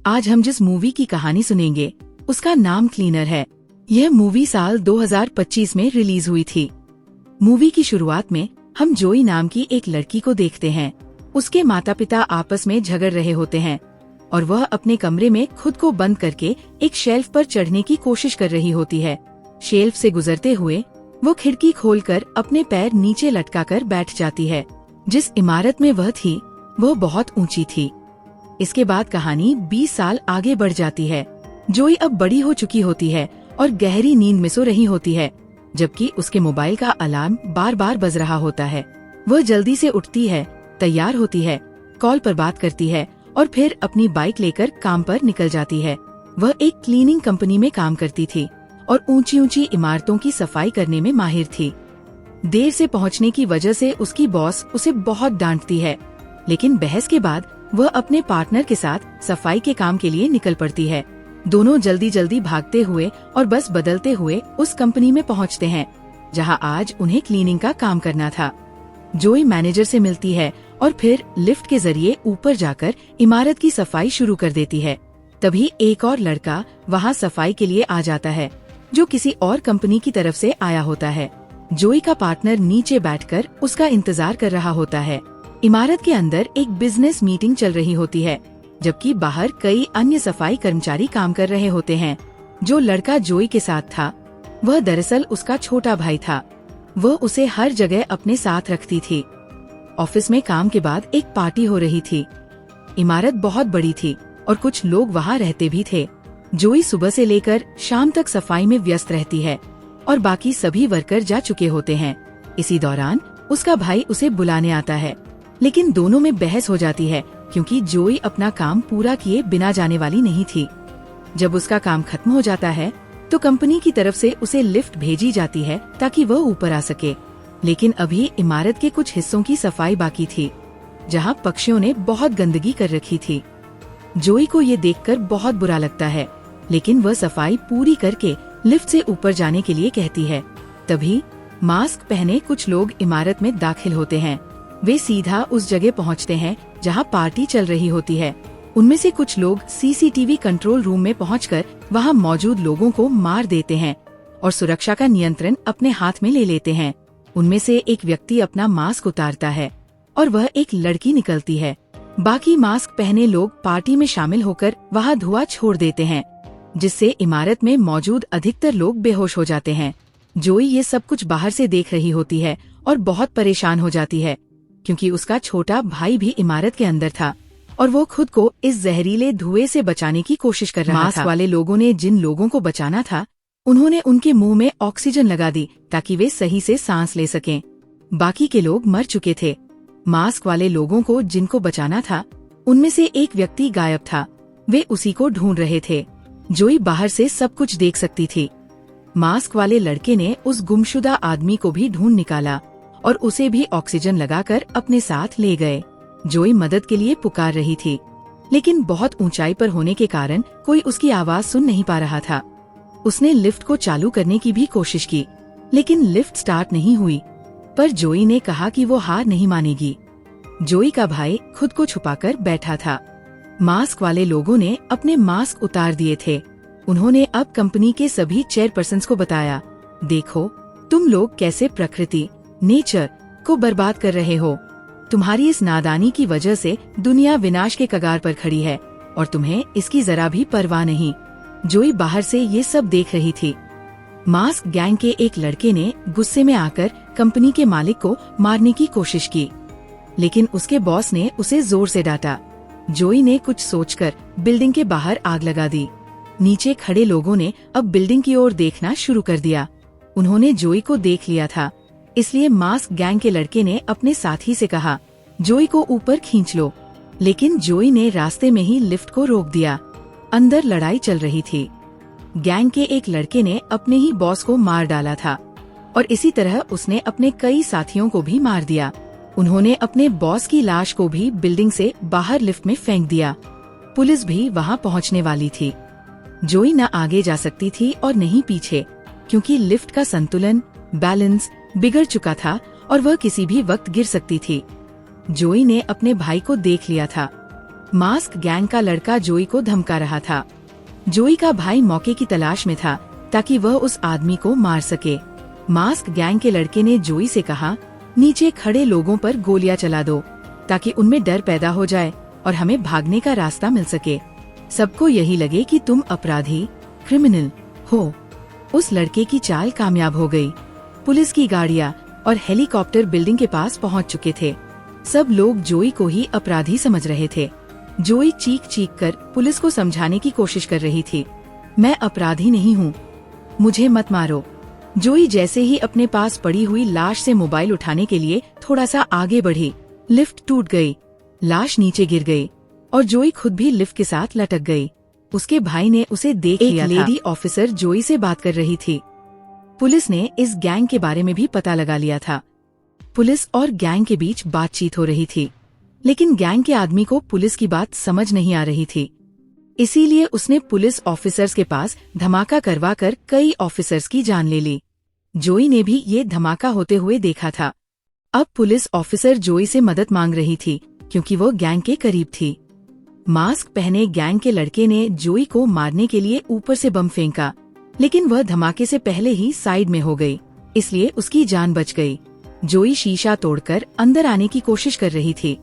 आज हम जिस मूवी की कहानी सुनेंगे उसका नाम क्लीनर है। यह मूवी साल 2025 में रिलीज हुई थी। मूवी की शुरुआत में हम जोई नाम की एक लड़की को देखते हैं। उसके माता पिता आपस में झगड़ रहे होते हैं और वह अपने कमरे में खुद को बंद करके एक शेल्फ पर चढ़ने की कोशिश कर रही होती है। शेल्फ से गुजरते हुए वो खिड़की खोलकर अपने पैर नीचे लटकाकर बैठ जाती है। जिस इमारत में वह थी वह बहुत ऊंची थी। इसके बाद कहानी 20 साल आगे बढ़ जाती है। जोई अब बड़ी हो चुकी होती है और गहरी नींद में सो रही होती है, जबकि उसके मोबाइल का अलार्म बार बार बज रहा होता है। वह जल्दी से उठती है, तैयार होती है, कॉल पर बात करती है और फिर अपनी बाइक लेकर काम पर निकल जाती है। वह एक क्लीनिंग कंपनी में काम करती थी और ऊंची ऊंची इमारतों की सफाई करने में माहिर थी। देर से पहुंचने की वजह से उसकी बॉस उसे बहुत डांटती है, लेकिन बहस के बाद वह अपने पार्टनर के साथ सफाई के काम के लिए निकल पड़ती है। दोनों जल्दी जल्दी भागते हुए और बस बदलते हुए उस कंपनी में पहुंचते हैं, जहां आज उन्हें क्लीनिंग का काम करना था। जोई मैनेजर से मिलती है और फिर लिफ्ट के जरिए ऊपर जाकर इमारत की सफाई शुरू कर देती है। तभी एक और लड़का वहां सफाई के लिए आ जाता है, जो किसी और कंपनी की तरफ से आया होता है। जोई का पार्टनर नीचे बैठकर उसका इंतजार कर रहा होता है। इमारत के अंदर एक बिजनेस मीटिंग चल रही होती है, जबकि बाहर कई अन्य सफाई कर्मचारी काम कर रहे होते हैं। जो लड़का जोई के साथ था वह दरअसल उसका छोटा भाई था। वह उसे हर जगह अपने साथ रखती थी। ऑफिस में काम के बाद एक पार्टी हो रही थी। इमारत बहुत बड़ी थी और कुछ लोग वहाँ रहते भी थे। जोई सुबह से लेकर शाम तक सफाई में व्यस्त रहती है और बाकी सभी वर्कर जा चुके होते हैं। इसी दौरान उसका भाई उसे बुलाने आता है, लेकिन दोनों में बहस हो जाती है क्योंकि जोई अपना काम पूरा किए बिना जाने वाली नहीं थी। जब उसका काम खत्म हो जाता है तो कंपनी की तरफ से उसे लिफ्ट भेजी जाती है ताकि वह ऊपर आ सके, लेकिन अभी इमारत के कुछ हिस्सों की सफाई बाकी थी, जहां पक्षियों ने बहुत गंदगी कर रखी थी। जोई को ये देखकर बहुत बुरा लगता है, लेकिन वह सफाई पूरी करके लिफ्ट से ऊपर जाने के लिए कहती है। तभी मास्क पहने कुछ लोग इमारत में दाखिल होते हैं। वे सीधा उस जगह पहुंचते हैं जहां पार्टी चल रही होती है। उनमें से कुछ लोग सीसीटीवी कंट्रोल रूम में पहुंचकर वहां मौजूद लोगों को मार देते हैं और सुरक्षा का नियंत्रण अपने हाथ में ले लेते हैं। उनमें से एक व्यक्ति अपना मास्क उतारता है और वह एक लड़की निकलती है। बाकी मास्क पहने लोग पार्टी में शामिल होकर वहां धुआं छोड़ देते हैं, जिससे इमारत में मौजूद अधिकतर लोग बेहोश हो जाते हैं। जोई ये सब कुछ बाहर से देख रही होती है और बहुत परेशान हो जाती है, क्योंकि उसका छोटा भाई भी इमारत के अंदर था और वो खुद को इस जहरीले धुएं से बचाने की कोशिश कर रहा था। मास्क वाले लोगों ने जिन लोगों को बचाना था उन्होंने उनके मुंह में ऑक्सीजन लगा दी ताकि वे सही से सांस ले सकें। बाकी के लोग मर चुके थे। मास्क वाले लोगों को जिनको बचाना था उनमें से एक व्यक्ति गायब था। वे उसी को ढूंढ रहे थे। जोई बाहर से सब कुछ देख सकती थी। मास्क वाले लड़के ने उस गुमशुदा आदमी को भी ढूंढ निकाला और उसे भी ऑक्सीजन लगाकर अपने साथ ले गए। जोई मदद के लिए पुकार रही थी, लेकिन बहुत ऊंचाई पर होने के कारण कोई उसकी आवाज सुन नहीं पा रहा था। उसने लिफ्ट को चालू करने की भी कोशिश की, लेकिन लिफ्ट स्टार्ट नहीं हुई। पर जोई ने कहा कि वो हार नहीं मानेगी। जोई का भाई खुद को छुपाकर बैठा था। मास्क वाले लोगों ने अपने मास्क उतार दिए थे। उन्होंने अब कंपनी के सभी चेयरपर्सन्स को बताया, देखो तुम लोग कैसे प्रकृति नेचर को बर्बाद कर रहे हो। तुम्हारी इस नादानी की वजह से दुनिया विनाश के कगार पर खड़ी है और तुम्हें इसकी जरा भी परवाह नहीं। जोई बाहर से ये सब देख रही थी। मास्क गैंग के एक लड़के ने गुस्से में आकर कंपनी के मालिक को मारने की कोशिश की, लेकिन उसके बॉस ने उसे जोर से डांटा। जोई ने कुछ सोचकर बिल्डिंग के बाहर आग लगा दी। नीचे खड़े लोगों ने अब बिल्डिंग की ओर देखना शुरू कर दिया। उन्होंने जोई को देख लिया था, इसलिए मास्क गैंग के लड़के ने अपने साथी से कहा, जोई को ऊपर खींच लो। लेकिन जोई ने रास्ते में ही लिफ्ट को रोक दिया। अंदर लड़ाई चल रही थी। गैंग के एक लड़के ने अपने ही बॉस को मार डाला था और इसी तरह उसने अपने कई साथियों को भी मार दिया। उन्होंने अपने बॉस की लाश को भी बिल्डिंग से बाहर लिफ्ट में फेंक दिया। पुलिस भी वहां पहुंचने वाली थी। जोई न आगे जा सकती थी और न ही पीछे, क्योंकि लिफ्ट का संतुलन बैलेंस बिगड़ चुका था और वह किसी भी वक्त गिर सकती थी। जोई ने अपने भाई को देख लिया था। मास्क गैंग का लड़का जोई को धमका रहा था। जोई का भाई मौके की तलाश में था ताकि वह उस आदमी को मार सके। मास्क गैंग के लड़के ने जोई से कहा, नीचे खड़े लोगों पर गोलियां चला दो ताकि उनमें डर पैदा हो जाए और हमें भागने का रास्ता मिल सके। सबको यही लगे कि तुम अपराधी, क्रिमिनल हो। उस लड़के की चाल कामयाब हो गई। पुलिस की गाड़ियां और हेलीकॉप्टर बिल्डिंग के पास पहुंच चुके थे। सब लोग जोई को ही अपराधी समझ रहे थे। जोई चीख चीख कर पुलिस को समझाने की कोशिश कर रही थी, मैं अपराधी नहीं हूँ, मुझे मत मारो। जोई जैसे ही अपने पास पड़ी हुई लाश से मोबाइल उठाने के लिए थोड़ा सा आगे बढ़ी, लिफ्ट टूट गई, लाश नीचे गिर गई और जोई खुद भी लिफ्ट के साथ लटक गई। उसके भाई ने उसे देख लिया था। एक लेडी ऑफिसर जोई से बात कर रही थी। पुलिस ने इस गैंग के बारे में भी पता लगा लिया था। पुलिस और गैंग के बीच बातचीत हो रही थी, लेकिन गैंग के आदमी को पुलिस की बात समझ नहीं आ रही थी। इसीलिए उसने पुलिस ऑफिसर्स के पास धमाका करवा कर कई ऑफिसर्स की जान ले ली। जोई ने भी ये धमाका होते हुए देखा था। अब पुलिस ऑफिसर जोई से मदद मांग रही थी क्योंकि वो गैंग के करीब थी। मास्क पहने गैंग के लड़के ने जोई को मारने के लिए ऊपर से बम फेंका, लेकिन वह धमाके से पहले ही साइड में हो गई, इसलिए उसकी जान बच गई। जोई शीशा तोड़कर अंदर आने की कोशिश कर रही थी,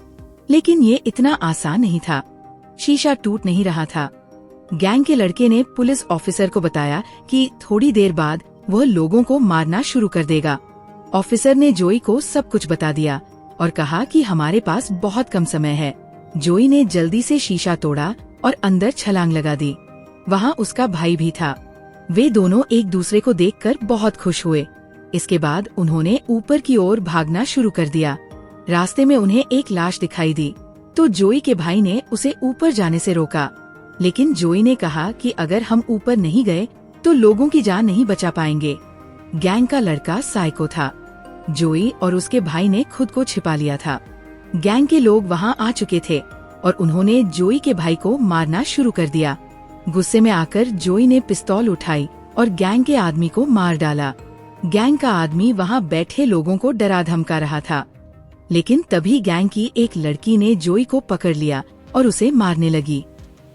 लेकिन ये इतना आसान नहीं था। शीशा टूट नहीं रहा था। गैंग के लड़के ने पुलिस ऑफिसर को बताया कि थोड़ी देर बाद वह लोगों को मारना शुरू कर देगा। ऑफिसर ने जोई को सब कुछ बता दिया और कहा कि हमारे पास बहुत कम समय है। जोई ने जल्दी से शीशा तोड़ा और अंदर छलांग लगा दी। वहाँ उसका भाई भी था। वे दोनों एक दूसरे को देखकर बहुत खुश हुए। इसके बाद उन्होंने ऊपर की ओर भागना शुरू कर दिया। रास्ते में उन्हें एक लाश दिखाई दी, तो जोई के भाई ने उसे ऊपर जाने से रोका, लेकिन जोई ने कहा कि अगर हम ऊपर नहीं गए तो लोगों की जान नहीं बचा पाएंगे। गैंग का लड़का साइको था। जोई और उसके भाई ने खुद को छिपा लिया था। गैंग के लोग वहां आ चुके थे और उन्होंने जोई के भाई को मारना शुरू कर दिया। गुस्से में आकर जोई ने पिस्तौल उठाई और गैंग के आदमी को मार डाला। गैंग का आदमी वहां बैठे लोगों को डरा धमका रहा था, लेकिन तभी गैंग की एक लड़की ने जोई को पकड़ लिया और उसे मारने लगी।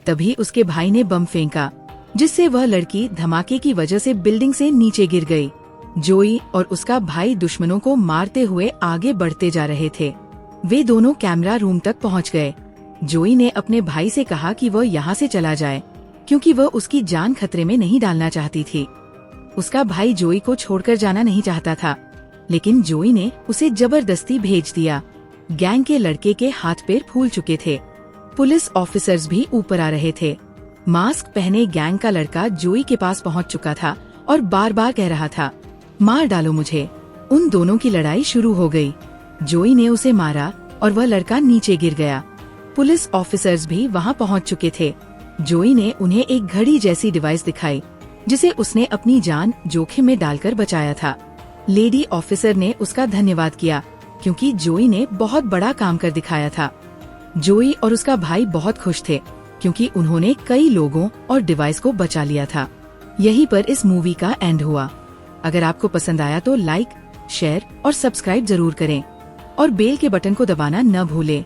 तभी उसके भाई ने बम फेंका, जिससे वह लड़की धमाके की वजह से बिल्डिंग से नीचे गिर गई। जोई और उसका भाई दुश्मनों को मारते हुए आगे बढ़ते जा रहे थे। वे दोनों कैमरा रूम तक पहुंच गए। जोई ने अपने भाई से कहा कि वह यहाँ से चला जाए, क्योंकि वह उसकी जान खतरे में नहीं डालना चाहती थी। उसका भाई जोई को छोड़कर जाना नहीं चाहता था, लेकिन जोई ने उसे जबरदस्ती भेज दिया। गैंग के लड़के के हाथ पैर फूल चुके थे। पुलिस ऑफिसर्स भी ऊपर आ रहे थे। मास्क पहने गैंग का लड़का जोई के पास पहुंच चुका था और बार बार कह रहा था, मार डालो मुझे। उन दोनों की लड़ाई शुरू हो गई। जोई ने उसे मारा और वह लड़का नीचे गिर गया। पुलिस ऑफिसर्स भी वहां पहुंच चुके थे। जोई ने उन्हें एक घड़ी जैसी डिवाइस दिखाई, जिसे उसने अपनी जान जोखिम में डालकर बचाया था। लेडी ऑफिसर ने उसका धन्यवाद किया, क्योंकि जोई ने बहुत बड़ा काम कर दिखाया था। जोई और उसका भाई बहुत खुश थे, क्योंकि उन्होंने कई लोगों और डिवाइस को बचा लिया था। यहीं पर इस मूवी का एंड हुआ। अगर आपको पसंद आया तो लाइक, शेयर और सब्सक्राइब जरूर करें और बेल के बटन को दबाना न भूलें।